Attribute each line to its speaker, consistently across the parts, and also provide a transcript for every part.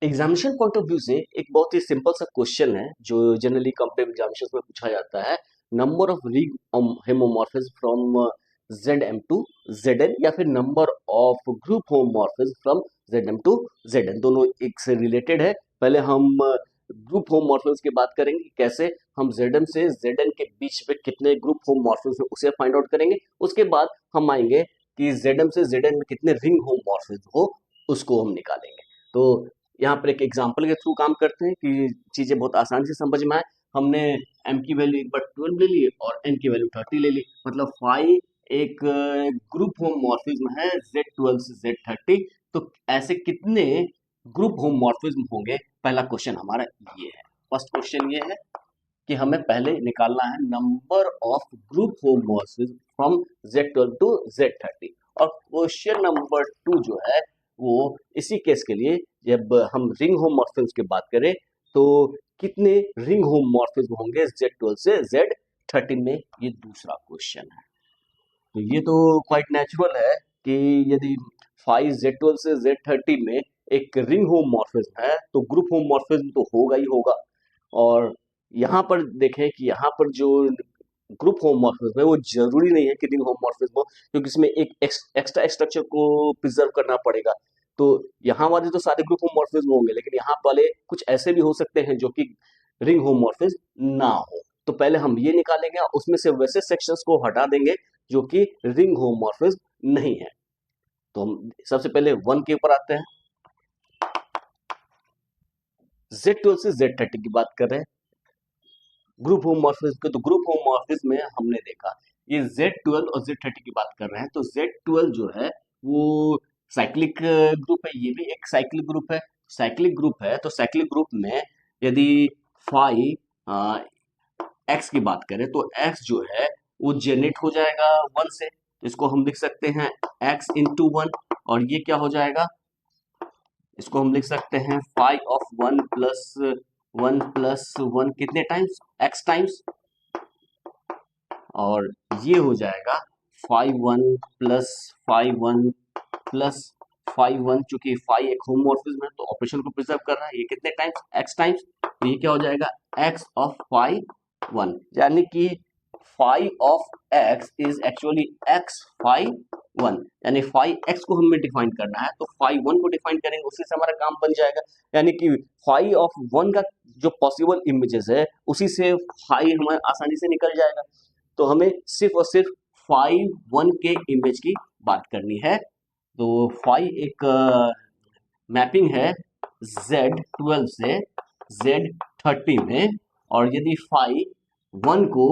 Speaker 1: Examination point of view से एक बहुत ही सिंपल सा क्वेश्चन है जो जनरली कॉम्पिटिटिव एग्जामिनेशन में पूछा जाता है। Number of ring homomorphism from Zm to Zn या फिर number of group homomorphism from Zm to Zn, दोनों एक से रिलेटेड है। पहले हम ग्रुप होमोमॉर्फिज्म की बात करेंगे, कैसे हम Zm से Zn के बीच पे कितने ग्रुप होमोमॉर्फिज्म है उसे फाइंड आउट करेंगे। उसके बाद हम आएंगे कि Zm से Zn में कितने रिंग होमोमॉर्फिज्म हो उसको हम निकालेंगे। तो यहाँ पर एक एग्जाम्पल के थ्रू काम करते हैं कि चीजें बहुत आसानी से समझ में आए। हमने m की वैल्यू एक बार 12 ले ली और n की वैल्यू 30 ले ली, मतलब फाई एक ग्रुप होमोमॉर्फिज्म है Z12 से Z30। तो ऐसे कितने ग्रुप होमोमॉर्फिज्म होंगे, पहला क्वेश्चन हमारा ये है। फर्स्ट क्वेश्चन ये है कि हमें पहले निकालना है number of group homomorphism from Z12 to Z30। और क्वेश्चन नंबर 2 जो है वो इसी केस के लिए, जब हम रिंग होमोमॉर्फिज्म की बात करें तो कितने रिंग होमोमॉर्फिज्म होंगे Z12 से Z13 में, ये दूसरा क्वेश्चन है। तो ये तो क्वाइट नेचुरल है कि यदि फाइव Z12 से Z30 में एक रिंग होमोमॉर्फिज्म है तो ग्रुप होमोमॉर्फिज्म तो होगा ही होगा। और यहाँ पर देखें कि यहाँ पर जो ग्रुप होमोमॉर्फिज्म है वो जरूरी नहीं है कि रिंग होमोमॉर्फिज्म हो, क्योंकि इसमें एक एक्स्ट्रा स्ट्रक्चर को प्रिजर्व करना पड़ेगा। तो यहाँ वाले तो सारे ग्रुप होमोमॉर्फिज्म होंगे, लेकिन यहाँ वाले कुछ ऐसे भी हो सकते हैं जो कि रिंग होमोमॉर्फिज्म ना हो। तो पहले हम ये निकालेंगे और उसमें से वैसे सेक्शंस को हटा देंगे जो कि रिंग होमोमॉर्फिज्म नहीं है। तो हम सबसे पहले 1 के ऊपर आते हैं। Z12 से Z30 की बात कर रहे हैं ग्रुप होमोमॉर्फिज्म के। तो ग्रुप होमोमॉर्फिज्म में हमने देखा ये Z12 और Z30 की बात कर रहे हैं। तो Z12 जो है वो साइक्लिक ग्रुप है, ये भी एक साइक्लिक ग्रुप है। साइक्लिक ग्रुप है तो साइक्लिक ग्रुप में यदि फाइव एक्स की बात करें तो एक्स जो है वो जनरेट हो जाएगा 1 से। तो इसको हम लिख सकते हैं x इंटू 1, और ये क्या हो जाएगा, इसको हम लिख सकते हैं फाइव ऑफ 1 प्लस 1 कितने टाइम्स, x टाइम्स। और ये हो जाएगा 5 1 प्लस 5 1 चूंकि फाइव एक होमोमॉर्फिज्म है तो ऑपरेशन को प्रिजर्व कर रहा है, ये कितने टाइम्स, x टाइम्स। तो ये क्या हो जाएगा x ऑफ 5 1, यानी कि five of x is actually x 5 1, यानी 5x को हमें डिफाइन करना है तो 5 1 को डिफाइन करेंगे, उसी से हमारा काम बन जाएगा। यानी कि 5 ऑफ 1 का जो पॉसिबल इमेजेस है उसी से 5 हमारे आसानी से निकल जाएगा। तो हमें सिर्फ और सिर्फ 5 1 के इमेज की बात करनी है। तो 5 एक मैपिंग है Z12 से Z30 में, और यदि 5 1 को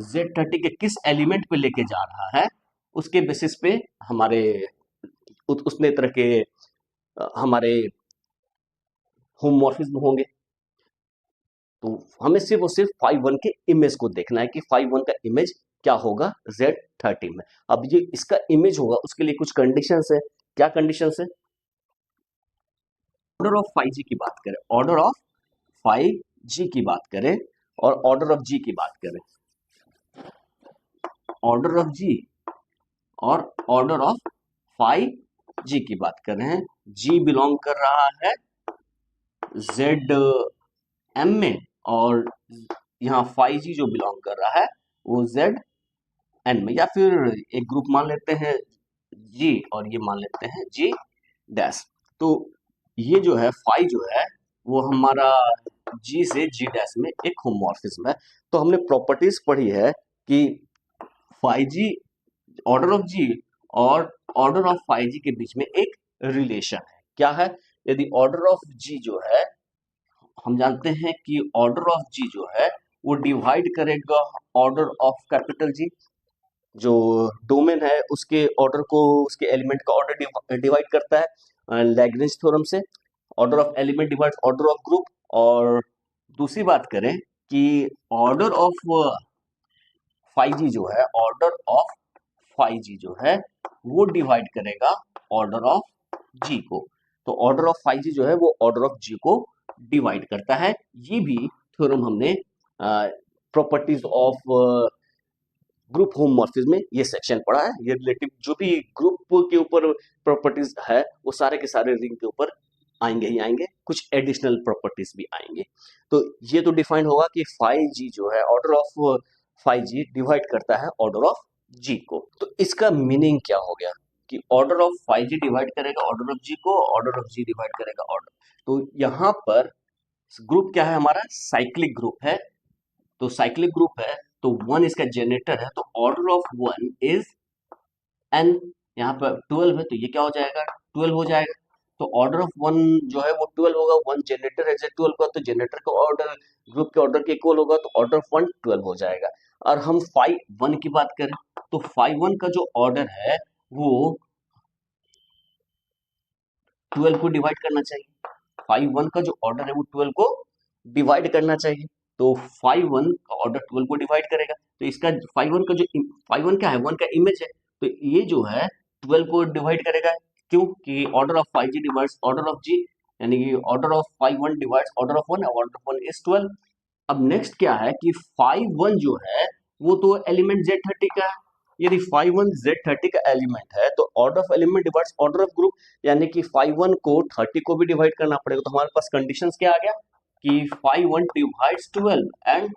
Speaker 1: Z30 के किस एलिमेंट पे लेके जा रहा है उसके बेसिस पे हमारे उतने तरह के हमारे होमोमॉर्फिज्म होंगे। तो हमें सिर्फ और सिर्फ 5 1 के इमेज को देखना है कि 5 1 का इमेज क्या होगा Z30 में। अब ये इसका इमेज होगा उसके लिए कुछ कंडीशंस है। क्या कंडीशंस है, ऑर्डर ऑफ 5G की बात करें, ऑर्डर ऑफ 5G की बात करें और ऑर्डर ऑफ G की बात करें, ऑर्डर ऑफ G और ऑर्डर ऑफ 5G की बात कर रहे हैं। G बिलोंग कर रहा है ZM में और यहाँ 5G जो बिलोंग कर रहा है वो ZN में, या फिर एक ग्रुप मान लेते हैं G और ये मान लेते हैं G डैश। तो ये जो है 5 जो है वो हमारा G से G डैश में एक होमोमॉर्फिज्म है। तो हमने प्रॉपर्टीज पढ़ी है कि 5G, ऑर्डर ऑफ G और ऑर्डर ऑफ 5G के बीच में एक रिलेशन है। क्या है, यदि ऑर्डर ऑफ G जो है, हम जानते हैं कि ऑर्डर ऑफ G जो है वो डिवाइड करेगा ऑर्डर ऑफ कैपिटल G, जो डोमेन है उसके ऑर्डर को, उसके एलिमेंट का ऑर्डर डिवाइड करता है लैग्रेंज थ्योरम से। Order of element divides order of group. और दूसरी बात करें कि ऑर्डर ऑफ 5G जो है, ऑर्डर ऑफ 5G जो है वो डिवाइड करेगा ऑर्डर ऑफ G को। तो ऑर्डर ऑफ 5G जो है वो ऑर्डर ऑफ G को डिवाइड करता है। ये भी थ्योरम हमने प्रॉपर्टीज ऑफ ग्रुप होमोमॉर्फिज्म में ये सेक्शन पढ़ा है। ये रिलेटिव जो भी ग्रुप के ऊपर प्रॉपर्टीज है वो सारे के सारे रिंग के ऊपर आएंगे ही आएंगे, कुछ एडिशनल प्रॉपर्टीज भी आएंगे। तो ये तो डिफाइन होगा कि 5G जो है ऑर्डर ऑफ 5G डिवाइड करता है ऑर्डर ऑफ G को। तो इसका मीनिंग क्या हो गया कि ऑर्डर ऑफ 5G डिवाइड करेगा ऑर्डर ऑफ G को, ऑर्डर ऑफ G डिवाइड करेगा ऑर्डर। तो यहाँ पर ग्रुप क्या है हमारा, साइक्लिक ग्रुप है। तो साइक्लिक ग्रुप है तो 1 इसका जनरेटर है, तो ऑर्डर ऑफ 1 इज n। यहाँ पर 12 है तो ये क्या हो जाएगा, 12 हो जाएगा। तो ऑर्डर ऑफ 1 जो है वो 12 होगा, 1 जनरेटर है 12 का, तो जनरेटर का ऑर्डर ग्रुप के ऑर्डर के इक्वल होगा, तो ऑर्डर ऑफ 1 12 हो जाएगा। और हम 5 1 की बात करें तो 5 1 का जो ऑर्डर है वो 12 को डिवाइड करना चाहिए। 5 1 का जो ऑर्डर है वो 12 को डिवाइड करना चाहिए। तो 5 1 का ऑर्डर 12 को डिवाइड करेगा, तो इसका 5 1 का जो 5 1 क्या है, 1 का इमेज है, तो ये जो है 12 को डिवाइड करेगा। क्यों कि order of 5G divides order of G, यानी कि order of 5 1 divides order of 1, order of 1 is 12। अब नेक्स्ट क्या है कि 5 1 जो है वो तो एलिमेंट Z30 का है। यदि 5 1 Z30 का एलिमेंट है तो order of element divides order of group, यानी कि 5 1 को 30 को भी डिवाइड करना पड़ेगा। तो हमारे पास कंडीशंस क्या आ गया कि 5 1 डिवाइड्स 12 एंड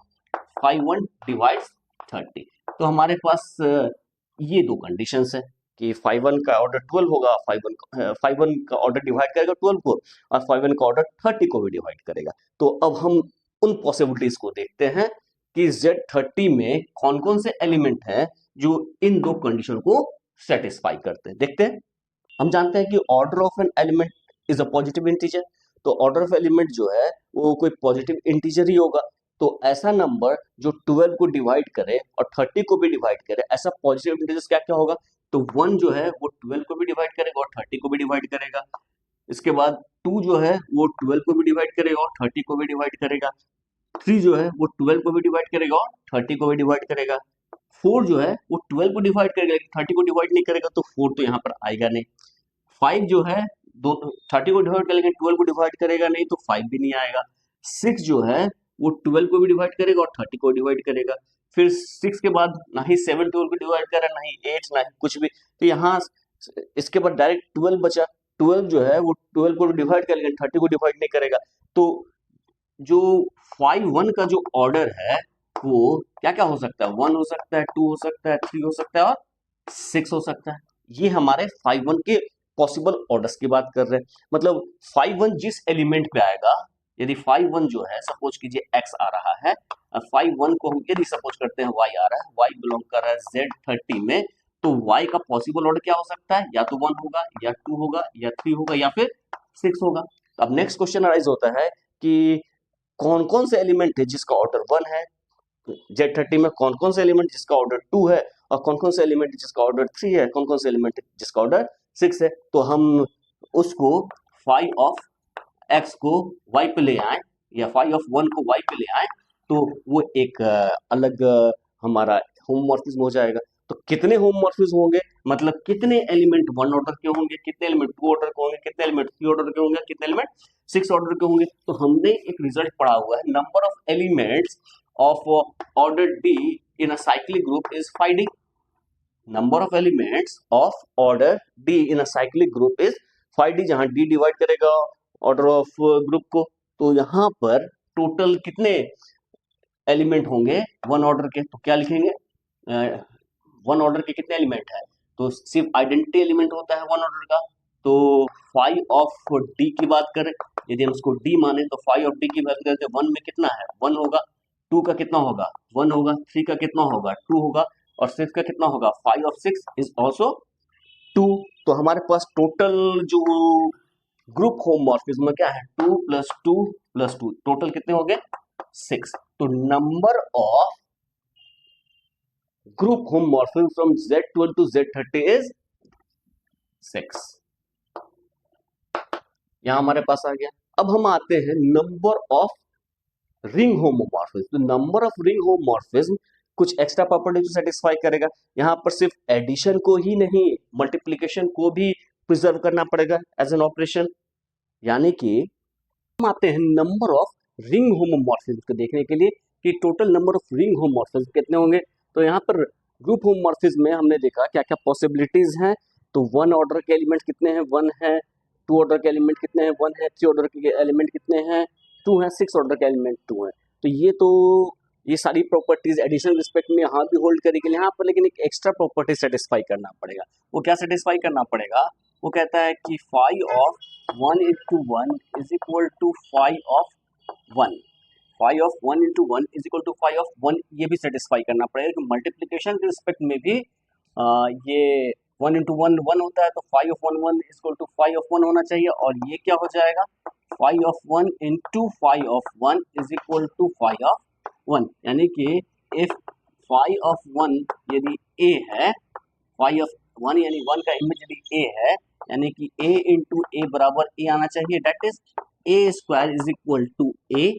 Speaker 1: 5 1 डिवाइड्स 30। तो हमारे पास ये दो कंडीशंस है कि 5 1 का ऑर्डर 12 होगा, 5 1 का ऑर्डर डिवाइड करेगा 12 को, और 5 1 का ऑर्डर 30 को भी डिवाइड करेगा। तो अब हम उन पॉसिबिलिटीज को देखते हैं कि Z30 में कौन कौन से एलिमेंट हैं जो इन दो कंडीशन को सेटिस्फाई करते हैं। देखते हैं। हम जानते हैं कि order of an element is a positive integer. तो ऑर्डर ऑफ एलिमेंट जो है वो कोई पॉजिटिव इंटीजर ही होगा। तो ऐसा नंबर जो 12 को डिवाइड करे और 30 को भी डिवाइड करे, ऐसा पॉजिटिव इंटीजर क्या क्या होगा, तो 1 जो है वो 12 को भी डिवाइड करेगा और 30 को भी डिवाइड करेगा। इसके बाद 2 जो है वो 12 को भी डिवाइड करेगा और 30 को भी डिवाइड करेगा। 3 जो है वो 12 को भी डिवाइड करेगा और 30 को भी डिवाइड करेगा। 4 जो है वो 12 को डिवाइड करेगा लेकिन 30 को डिवाइड नहीं करेगा, तो 4 तो यहाँ पर आएगा नहीं। 5 जो है 30 को डिवाइड करेगा लेकिन 12 को डिवाइड करेगा नहीं, तो 5 भी नहीं आएगा। 6 जो है वो 12 को भी डिवाइड करेगा और 30 को डिवाइड करेगा। फिर 6 के बाद ना ही 7 12 को डिवाइड कर रहा, ना ही 8, ना ही कुछ भी। तो यहाँ इसके बाद डायरेक्ट 12 बचा। 12 जो है वो 12 को डिवाइड करेगा लेकिन 30 को डिवाइड नहीं करेगा। तो जो 5 1 का जो ऑर्डर है वो क्या क्या हो सकता है, 1 हो सकता है, 2 हो सकता है, 3 हो सकता है और 6 हो सकता है। ये हमारे 5 1 के पॉसिबल ऑर्डर्स की बात कर रहे हैं। मतलब 5 1 जिस एलिमेंट पे आएगा, यदि 5 1 जो है सपोज कीजिए x आ रहा है, 5 1 को हम यदि सपोज करते हैं y आ रहा है, y बिलोंग कर रहा है Z30 में, तो y का पॉसिबल ऑर्डर क्या हो सकता है, या तो 1 होगा या 2 होगा या 3 होगा या फिर 6 होगा। अब नेक्स्ट क्वेश्चन अराइज होता है कि कौन कौन से एलिमेंट है जिसका ऑर्डर 1 है, Z30 में कौन कौन से एलिमेंट जिसका ऑर्डर 2 है, और कौन कौन से एलिमेंट जिसका ऑर्डर 3 है, कौन कौन से एलिमेंट जिसका ऑर्डर 6 है। तो हम उसको 5 ऑफ x को y पे ले आए या 5 ऑफ 1 को y पे ले आए, तो वो एक अलग हमारा होमोमॉर्फिज्म हो जाएगा। तो कितने होमोमॉर्फिज्म होंगे, मतलब कितने एलिमेंट 1 ऑर्डर के होंगे, कितने एलिमेंट 2 ऑर्डर के होंगे, कितने एलिमेंट 3 ऑर्डर के होंगे, कितने एलिमेंट 6 ऑर्डर के होंगे। तो हमने एक रिजल्ट पढ़ा हुआ है, number of elements of order D in a cyclic group is 5D. Number of elements of order D in a cyclic group is 5D, जहां D डिवाइड करेगा ऑर्डर ऑफ ग्रुप को। तो यहाँ पर टोटल कितने एलिमेंट होंगे 1 order के, तो क्या लिखेंगे, 1 ऑर्डर के कितने एलिमेंट है, तो सिर्फ आइडेंटिटी एलिमेंट होता है 1 ऑर्डर का। तो 5 ऑफ D की बात करें, यदि हम इसको D माने तो 5 ऑफ D की बात करें तो 1 में कितना है, 1 होगा, 2 का कितना होगा, 1 होगा, 3 का कितना होगा, 2 होगा, और 6 का कितना होगा, 5 ऑफ 6 इज ऑल्सो 2। तो हमारे पास टोटल जो ग्रुप होमोमॉर्फिज्म क्या है, 2 + 2 + 2, टोटल कितने हो गए 6। तो number of group homomorphism from Z12 to Z30 is 6। यहां हमारे पास आ गया। अब हम आते हैं नंबर ऑफ रिंग होमोमॉर्फिज्म। तो नंबर ऑफ रिंग होमोमॉर्फिज्म कुछ एक्स्ट्रा प्रॉपर्टी जो सेटिस्फाई करेगा। यहाँ पर सिर्फ एडिशन को ही नहीं, मल्टीप्लिकेशन को भी प्रिजर्व करना पड़ेगा एज एन ऑपरेशन। यानी कि हम आते हैं नंबर ऑफ रिंग होमोमॉर्फिज्म को देखने के लिए कि total number of ring homomorphism कितने होंगे। तो यहाँ पर ग्रुप होमोमॉर्फिज्म में हमने देखा क्या क्या पॉसिबिलिटीज हैं। तो 1 ऑर्डर के एलिमेंट कितने हैं, 1 है, टू ऑर्डर के एलिमेंट कितने हैं, 1 है, 3 ऑर्डर के एलिमेंट कितने हैं, 2 हैं, 6 ऑर्डर के एलिमेंट 2 हैं। तो ये सारी प्रॉपर्टीज एडिशन रिस्पेक्ट में यहाँ भी होल्ड करेगी यहाँ पर, लेकिन एक एक्स्ट्रा प्रॉपर्टी सेटिस्फाई करना पड़ेगा। वो क्या सेटिस्फाई करना पड़ेगा, वो कहता है कि phi of 1 into 1 is equal to phi of 1, phi of 1 into 1 is equal to phi of 1, ये भी सेटिस्फाई करना पड़ेगा कि मल्टीप्लीकेशन के रिस्पेक्ट में भी ये 1 into 1 1 होता है, तो phi of 1 1 is equal to phi of 1 होना चाहिए, और ये क्या हो जाएगा, phi of 1 into phi of 1 is equal to phi of 1, यानी कि इफ फाई ऑफ 1 यदि a है, फाई ऑफ 1 यानी 1 का इमेज यदि a है, यानी कि a into a बराबर a आना चाहिए, that is a square is equal to a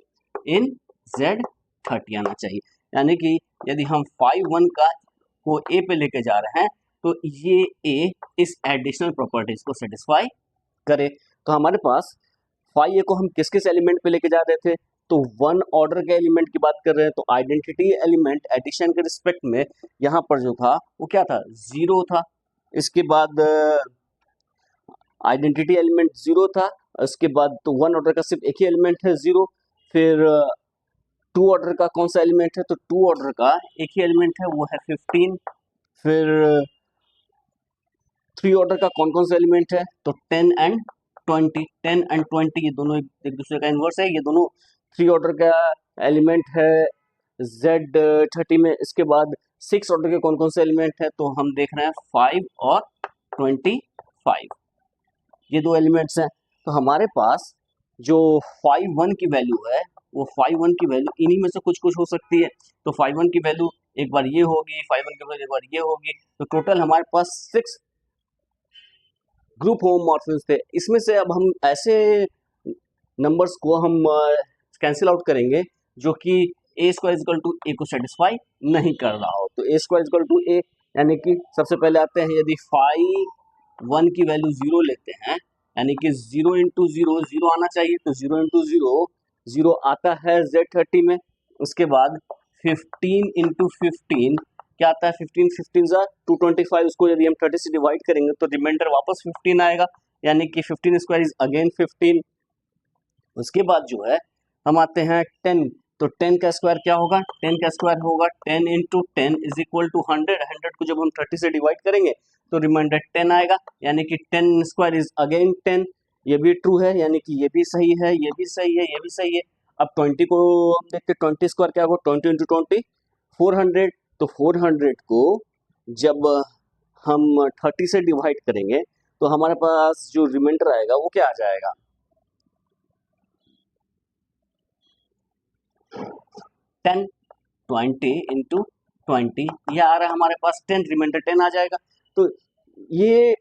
Speaker 1: in Z30 आना चाहिए। यानी कि यदि हम फाई 1 का को a पे लेके जा रहे हैं तो ये a इस एडिशनल प्रॉपर्टीज को सेटिस्फाई करे। तो हमारे पास फाई a को हम किस किस एलिमेंट पे लेके जा रहे थे, तो 1 ऑर्डर के एलिमेंट की बात कर रहे हैं, तो आइडेंटिटी एलिमेंट एडिशन के रिस्पेक्ट में यहाँ पर जो था वो क्या था, 0 था। इसके बाद आइडेंटिटी एलिमेंट 0 था, उसके बाद तो 1 ऑर्डर का सिर्फ एक ही एलिमेंट है 0। फिर 2 ऑर्डर का कौन सा एलिमेंट है, तो 2 ऑर्डर का एक ही एलिमेंट है, वो है 15। फिर 3 ऑर्डर का कौन कौन सा एलिमेंट है, तो 10 एंड 20, 10 एंड 20 ये दोनों एक दूसरे का इन्वर्स है, ये दोनों 3 ऑर्डर का एलिमेंट है Z30 में। इसके बाद 6 ऑर्डर के कौन कौन से एलिमेंट है, तो हम देख रहे हैं 5 और 25, ये दो एलिमेंट्स हैं। तो हमारे पास जो फाई 1 की वैल्यू है, वो फाई 1 की वैल्यू इन्हीं में से कुछ कुछ हो सकती है। तो फाई 1 की वैल्यू एक बार ये होगी, फाई 1 की वैल्यू एक बार ये होगी, तो टोटल हमारे पास 6 ग्रुप होमोमॉर्फिज्म थे। इसमें से अब हम ऐसे नंबर्स को हम कैंसिल आउट करेंगे जो कि a square equal to a को सेटिस्फाई नहीं कर रहा हो। तो a square equal to a, यानी कि सबसे पहले आते हैं, यदि फाई 1 की वैल्यू 0 लेते हैं, यानी कि 0 इंटू 0 0 आना चाहिए, तो 0 इंटू 0 0 आता है Z30 में। उसके बाद 15 इंटू 15 क्या आता है, 15 15 ज़ा 225, उसको यदि हम 30 से डिवाइड करेंगे तो रिमाइंडर वापस 15 आएगा, यानी कि 15 स्क्वायर इज अगेन 15। उसके बाद जो है हम आते हैं 10, तो 10 का स्क्वायर क्या होगा, 10 का स्क्वायर होगा 10 इंटू 10 इज इक्वल टू 100, 100 को जब हम 30 से डिवाइड करेंगे तो रिमाइंडर 10 आएगा, यानी कि 10 स्क्वायर इज अगेन 10, ये भी ट्रू है, यानी कि ये भी सही है, ये भी सही है, ये भी सही है। अब 20 को हम देखते हैं, 20 स्क्वायर क्या होगा, 20 इंटू 20 400, तो 400 को जब हम 30 से डिवाइड करेंगे तो हमारे पास जो रिमाइंडर आएगा वो क्या आ जाएगा, 10 20 इंटू 20, यह आ रहा है हमारे पास 10, रिमाइंडर 10 आ जाएगा। तो ये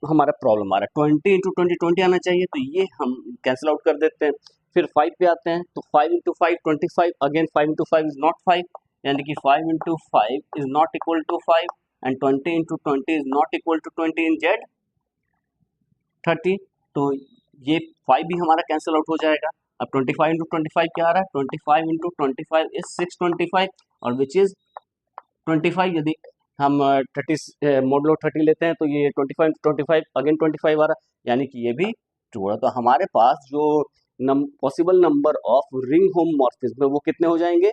Speaker 1: हमारा प्रॉब्लम आ रहा है, 20 इंटू 20 20 आना चाहिए, तो ये हम कैंसिल आउट कर देते हैं। फिर 5 पे आते हैं, तो 5 into 5 25, again 5 into 5 is not 5, यानी कि 5 into 5 is not equal to 5, and 20 into 20 is not equal to 20 in Z30, तो ये 5 भी हमारा कैंसिल आउट हो जाएगा। अब 25 इंटू 25 क्या आ रहा है, 25 इंटू 25 इज 625, और विच इज 25, यदि हम 30 मॉडुलो 30 लेते हैं तो ये 25 इंटू 25 अगेन 25 आ रहा है, यानी कि ये भी ट्रू है। तो हमारे पास जो possible number of ring homomorphism है वो कितने हो जाएंगे,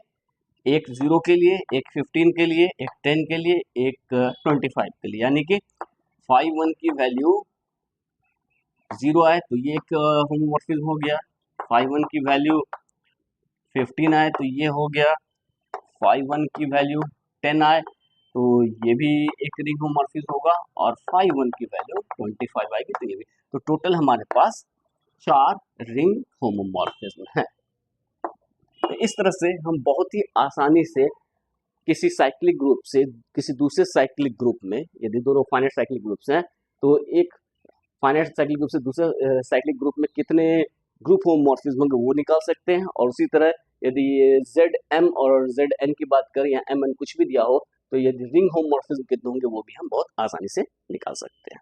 Speaker 1: एक 0 के लिए, एक 15 के लिए, एक 10 के लिए, एक 25 के लिए, यानी कि फाई 1 की वैल्यू 0 आए तो ये एक होमोमॉर्फिज्म हो गया, फाई 1 की वैल्यू 15 आए तो ये हो गया, फाई 1 की वैल्यू 10 आए तो ये भी एक रिंग होमोमॉर्फिज्म होगा, और फाई 1 की वैल्यू 25 आएगी तो ये भी। तो टोटल हमारे पास 4 रिंग होमोमॉर्फिज्म है। तो इस तरह से हम बहुत ही आसानी से किसी साइक्लिक ग्रुप से किसी दूसरे साइक्लिक ग्रुप में, यदि दोनों फाइनाइट साइक्लिक ग्रुप्स हैं, तो एक फाइनाइट साइक्लिक ग्रुप से दूसरे साइक्लिक ग्रुप में कितने ग्रुप होमोमॉर्फिज्म होंगे वो निकाल सकते हैं। और उसी तरह यदि ZM और ZN की बात करें या MN कुछ भी दिया हो, तो यदि रिंग होमोमॉर्फिज्म कितने होंगे वो भी हम बहुत आसानी से निकाल सकते हैं।